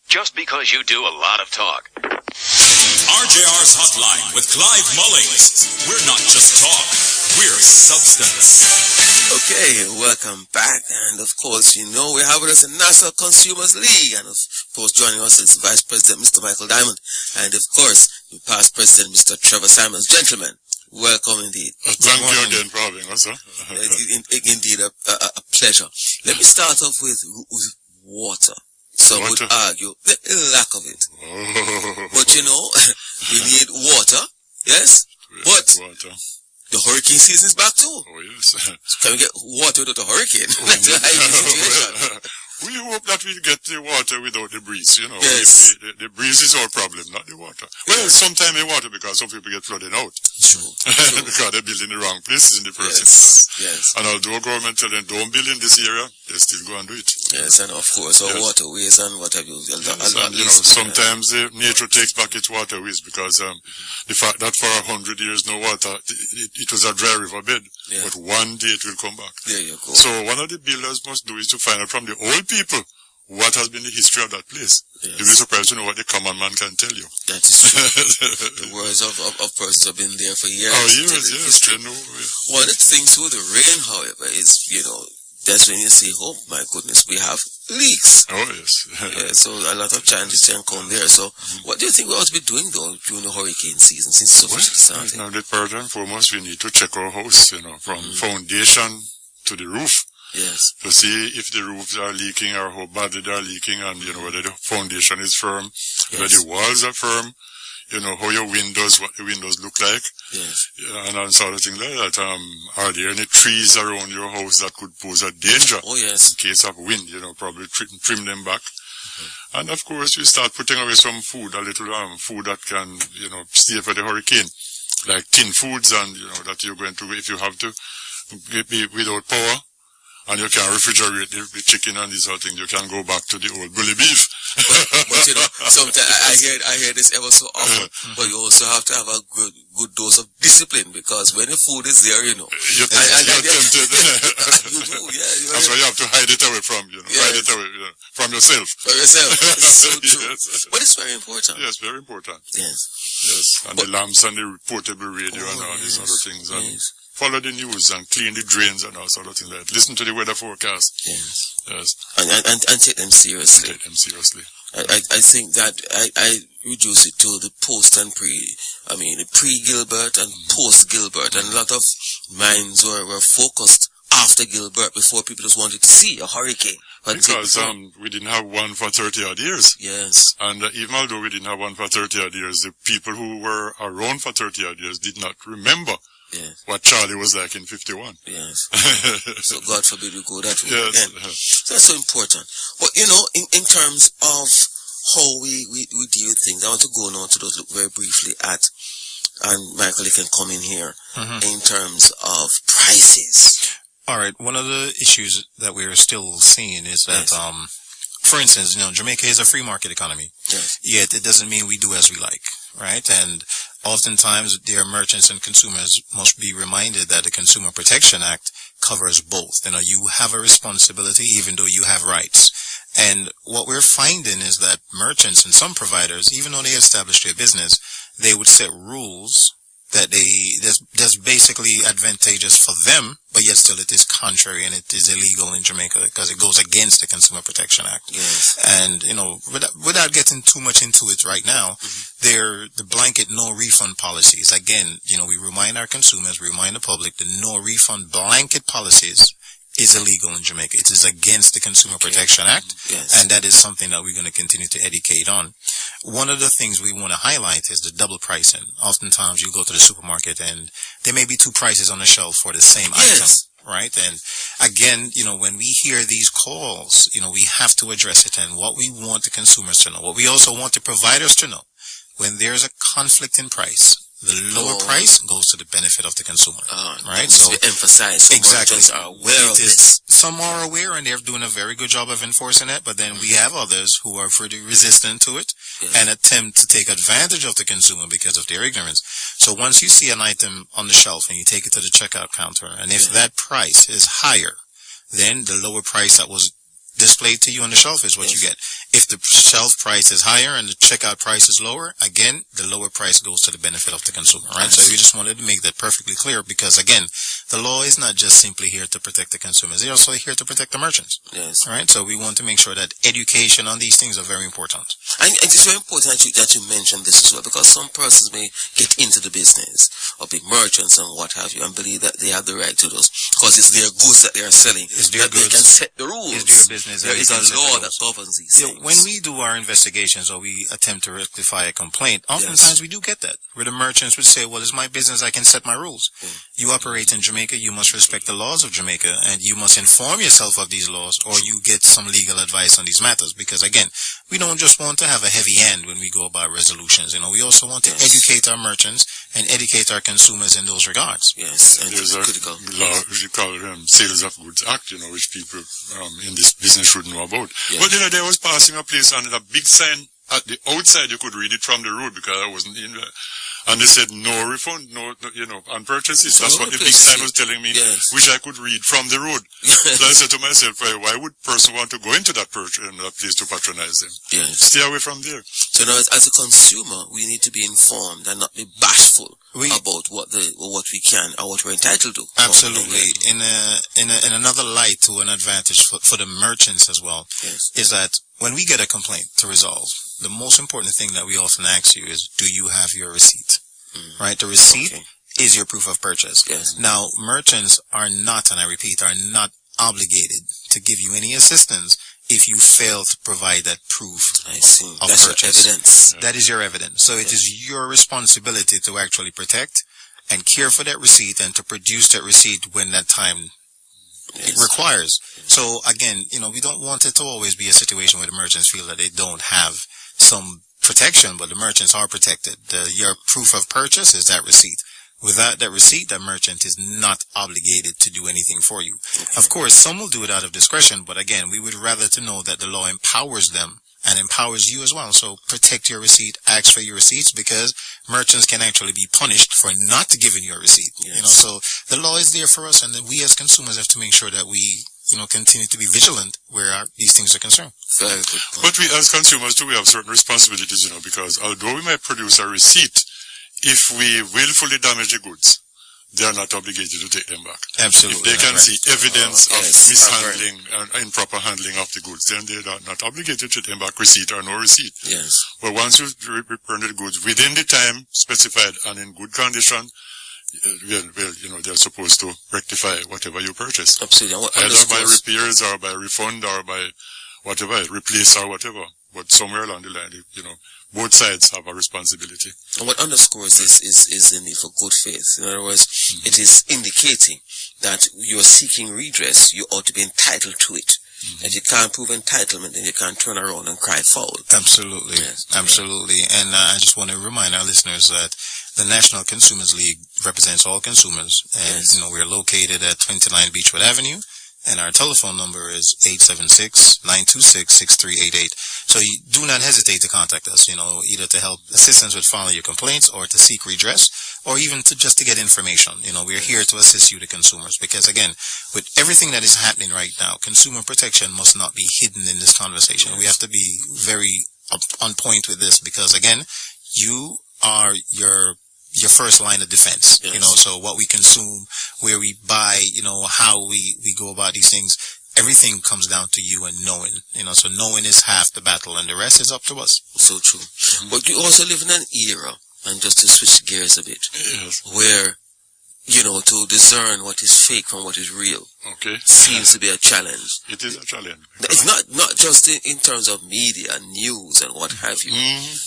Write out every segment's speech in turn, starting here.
just because you do a lot of talk. RJR's Hotline with Clive Mullings. We're not just talk, we're substance. Okay, welcome back. And of course, you know, we have with us the National Consumers League. And of course, joining us is Vice President Mr. Michael Diamond. And of course, the past President Mr. Trevor Simons. Gentlemen, welcome indeed. Thank you again for having us, sir. Indeed, a pleasure. Let me start off with water. Some would argue the lack of it. Oh. But you know, we need water, yes? But water. The hurricane season is back too. Oh, yes. Can we get water without a hurricane? That's a high situation. We hope that we get the water without the breeze, you know. Yes. The breeze is our problem, not the water. Well, sometimes the water because some people get flooded out. True. Because they're building the wrong places in the first instance. Yes. And although government tell them don't build in this area, they still go and do it. Yes, and of course our waterways and what have you. Sometimes nature takes back its waterways because the fact that for 100 years no water, it was a dry riverbed. Yeah. But one day it will come back. There you go. So one of the builders must do is to find out from the old people what has been the history of that place. Yes. You'll be surprised to know what the common man can tell you. That is true. The words of persons have been there for years. Oh, years, yes. One of the things with the rain, however, is, you know, that's when you say, oh my goodness, we have leaks. Oh, yes. Yeah, so a lot of challenges can come there. So what do you think we ought to be doing, though, during the hurricane season, since it's officially started? Now, the first and foremost, we need to check our house, you know, from foundation to the roof. Yes. To see if the roofs are leaking or how badly they are leaking and, you know, whether the foundation is firm, whether the walls are firm, you know, how your windows, what the windows look like. Yes. And sort of thing like that. Are there any trees around your house that could pose a danger? Oh, yes. In case of wind, you know, probably trim them back. And of course, you start putting away some food, a little food that can, you know, stay for the hurricane. Like tin foods and, you know, that you're going to, if you have to be without power, and you can refrigerate the chicken and these sort of things, you can go back to the old bully beef. But you know, sometimes I hear this ever so often, but you also have to have a good dose of discipline, because when the food is there, you know. You're tempted. You do, yeah. That's why you have to hide it away from, you know, hide it away from yourself. From yourself. That's so true. Yes. But it's very important. Yes, very important. Yes. Yes, and the lamps and the portable radio and all these other things. And follow the news and clean the drains and all sort of things like that. Listen to the weather forecast. Yes. Yes. And take them seriously. Take them seriously. I think that I reduce it to the post and the pre-Gilbert and post-Gilbert, and a lot of minds were focused after Gilbert before people just wanted to see a hurricane. Because we didn't have one for 30 odd years. Yes. And even although we didn't have one for 30 odd years, the people who were around for 30 odd years did not remember what Charlie was like in 51. Yes. So God forbid we go that way yes. again. So that's so important. But you know, in terms of how we deal with things, I want to go now to those look very briefly at, and Michael, you can come in here, in terms of prices. All right. One of the issues that we're still seeing is that, for instance, you know, Jamaica is a free market economy. Yes. Yet it doesn't mean we do as we like, right? And oftentimes their merchants and consumers must be reminded that the Consumer Protection Act covers both. You know, you have a responsibility even though you have rights. And what we're finding is that merchants and some providers, even though they establish their business, they would set rules that that's basically advantageous for them, but yet still it is contrary and it is illegal in Jamaica because it goes against the Consumer Protection Act. Yes. And, you know, without getting too much into it right now, the blanket no refund policies. Again, you know, we remind our consumers, we remind the public, the no refund blanket policies is illegal in Jamaica. It is against the Consumer Protection Act. Yes. And that is something that we're going to continue to educate on. One of the things we want to highlight is the double pricing. Oftentimes you go to the supermarket and there may be two prices on the shelf for the same item, right? And again, you know, when we hear these calls, you know, we have to address it. And what we want the consumers to know, what we also want the providers to know, when there's a conflict in price, the lower price goes to the benefit of the consumer, right? So emphasize. Exactly. Are aware of this. Some are aware and they're doing a very good job of enforcing it, but then we have others who are pretty resistant to it and attempt to take advantage of the consumer because of their ignorance. So once you see an item on the shelf and you take it to the checkout counter, and if that price is higher, then the lower price that was displayed to you on the shelf is what you get. If the shelf price is higher and the checkout price is lower, again, the lower price goes to the benefit of the consumer, right? So we just wanted to make that perfectly clear because, again, the law is not just simply here to protect the consumers. They're also here to protect the merchants. Yes. All right? So we want to make sure that education on these things are very important. And it's very important that you mention this as well, because some persons may get into the business or be merchants and what have you and believe that they have the right to those because it's their goods that they are selling. It's their goods. They can set the rules. It's their business. There is a law that governs these things. When we do our investigations or we attempt to rectify a complaint, oftentimes we do get that, where the merchants would say, well, it's my business, I can set my rules. You operate in Jamaica, you must respect the laws of Jamaica, and you must inform yourself of these laws, or you get some legal advice on these matters. Because, again, we don't just want to have a heavy hand when we go about resolutions. We also want to educate our merchants and educate our consumers in those regards. Yes, and there's a critical law, we call Sales of Goods Act, which people in this business should know about. Yeah. But there was passing a place and a big sign at the outside. You could read it from the road because I wasn't in there. And they said no refund, no on purchases. That's what the big sign was telling me, which I could read from the road. So I said to myself, why would a person want to go into that place to patronize them? Yes. Stay away from there. So now, as a consumer, we need to be informed and not be bashful about what we can or what we're entitled to. Absolutely. In another light to an advantage for the merchants as well, is that when we get a complaint to resolve, the most important thing that we often ask you is, do you have your receipt? Right? The receipt is your proof of purchase. Yes. Now, merchants are not, and I repeat, are not obligated to give you any assistance if you fail to provide that proof of That's purchase. your evidence. That is your evidence. So it is your responsibility to actually protect and care for that receipt and to produce that receipt when that time it requires. So again, we don't want it to always be a situation where the merchants feel that they don't have some protection, but the merchants are protected. Your proof of purchase is that receipt. Without that receipt, that merchant is not obligated to do anything for you. Of course, some will do it out of discretion, but again, we would rather to know that the law empowers them and empowers you as well. So protect your receipt, ask for your receipts, because merchants can actually be punished for not giving you a receipt. So the law is there for us, and then we as consumers have to make sure that we continue to be vigilant where these things are concerned. Very good point. But we as consumers too, we have certain responsibilities, because although we might produce a receipt, if we willfully damage the goods, they are not obligated to take them back. Absolutely. If they can see evidence of mishandling and improper handling of the goods, then they are not obligated to take them back, receipt or no receipt. Yes. But once you return the goods within the time specified and in good condition, they're supposed to rectify whatever you purchase. Absolutely. Either by repairs or by refund or by whatever, replace or whatever. But somewhere along the line, both sides have a responsibility. And what underscores this is the need for good faith. In other words, it is indicating that you're seeking redress, you ought to be entitled to it. If you can't prove entitlement, then you can't turn around and cry foul. Absolutely. Yes. Absolutely. And I just want to remind our listeners that the National Consumers League represents all consumers. And, we're located at 29 Beechwood Avenue. And our telephone number is 876-926-6388. So you do not hesitate to contact us, either to help assistance with filing your complaints or to seek redress or even just to get information. We're here to assist you, the consumers, because again, with everything that is happening right now, consumer protection must not be hidden in this conversation. We have to be very on point with this because again, you are your first line of defense, so what we consume, where we buy, how we go about these things, everything comes down to you and knowing, so knowing is half the battle and the rest is up to us. So true. But you also live in an era, and just to switch gears a bit, where, to discern what is fake from what is real seems to be a challenge. It is a challenge. It's not just in terms of media, news, and what have you,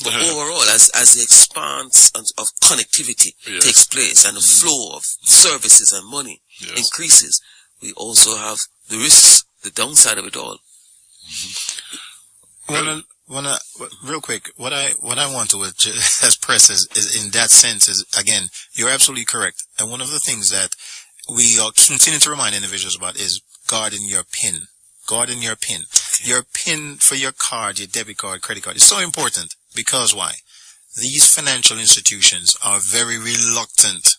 but overall, as the expanse of connectivity takes place and the flow of services and money increases, we also have the risks, the downside of it all. Real quick, what I want to as press is in that sense is, again, you're absolutely correct. And one of the things that we continue to remind individuals about is guarding your PIN. Guarding your PIN. Your PIN for your card, your debit card, credit card is so important because why? These financial institutions are very reluctant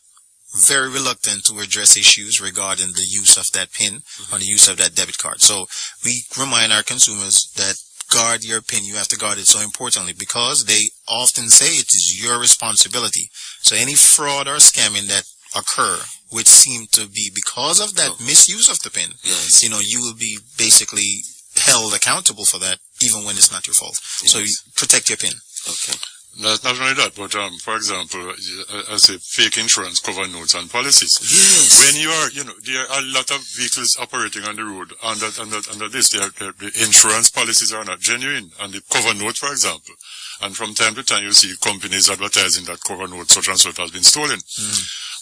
to address issues regarding the use of that PIN or the use of that debit card. So we remind our consumers that guard your PIN. You have to guard it so importantly because they often say it is your responsibility. So any fraud or scamming that occur, which seem to be because of that misuse of the PIN, Yes. you will be basically held accountable for that, even when it's not your fault. Yes. So you protect your PIN. Okay. Not only that, but for example, I say fake insurance cover notes and policies. Yes. When you are, there are a lot of vehicles operating on the road under this. The insurance policies are not genuine, and the cover note, for example. And from time to time, you see companies advertising that cover note such and such has been stolen.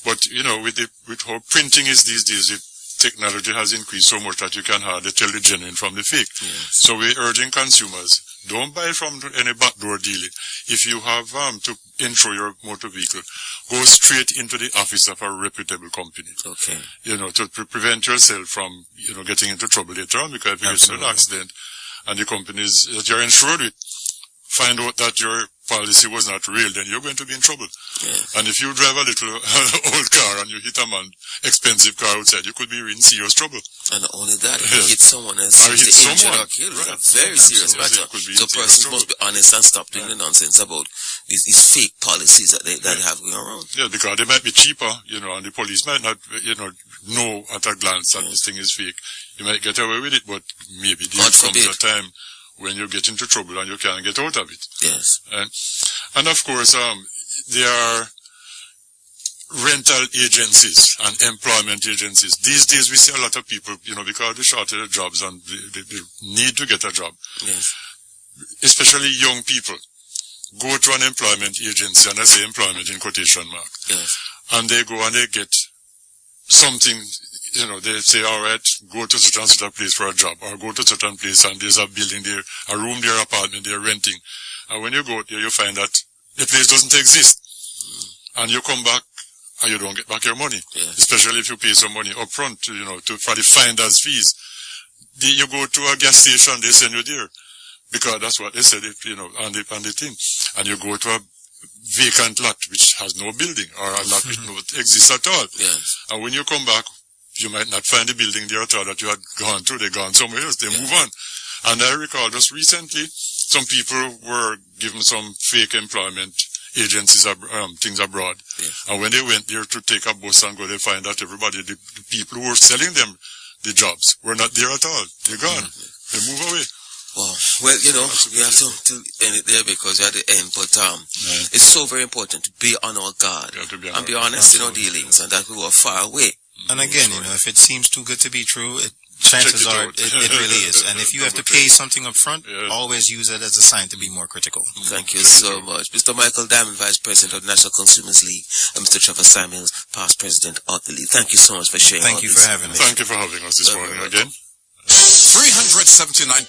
But with how printing is these days, the technology has increased so much that you can hardly tell the genuine from the fake. Yes. So we're urging consumers, don't buy from any backdoor dealer. If you have to insure your motor vehicle, go straight into the office of a reputable company. Okay. To prevent yourself from, getting into trouble later on, because if you get into an accident and the companies that you're insured with find out that your policy was not real, then you're going to be in trouble. Yes. And if you drive a little old car and you hit a expensive car outside, you could be in serious trouble. And not only that, if Yes. you hit someone else, Or hit injured someone. or killed, Right. it's a very serious matter. Could be So in serious persons trouble. must be honest and stop doing the nonsense about these fake policies that they have going around. Yeah, because they might be cheaper, and the police might not, know at a glance that this thing is fake. You might get away with it, but maybe there comes a time when you get into trouble and you can't get out of it. Yes. And of course, there are rental agencies and employment agencies. These days we see a lot of people, because of the shortage of jobs and the need to get a job, Yes. especially young people, go to an employment agency, and I say employment in quotation marks, Yes. and they go and they get something, they say, all right, go to such and such a place for a job, or go to such a place and there's a building there, a room there, apartment they're renting. And when you go there, you find that the place doesn't exist. And you come back and you don't get back your money. Yes. Especially if you pay some money up front, for the finder's fees. You go to a gas station, they send you there. Because that's what they said, on the thing. And you go to a vacant lot which has no building, or a lot which don't exist at all. Yes. And when you come back, you might not find the building there at all that you had gone to. They gone somewhere else. They move on. And I recall just recently, some people were given some fake employment agencies, things abroad. Yes. And when they went there to take a bus and go, they find out everybody, the people who were selling them the jobs were not there at all. They're gone. They move away. Well, we have to end it there because we're at the end, but it's so very important to be on our guard and be honest in our dealings, and that we were far away. And again, if it seems too good to be true, chances are it really is. And if you have to pay something up front, always use it as a sign to be more critical. Thank you so much. Mr. Michael Diamond, Vice President of the National Consumers League, and Mr. Trevor Samuels, past President of the League. Thank you so much for sharing Thank you for having us. Thank you for having us this morning again. 379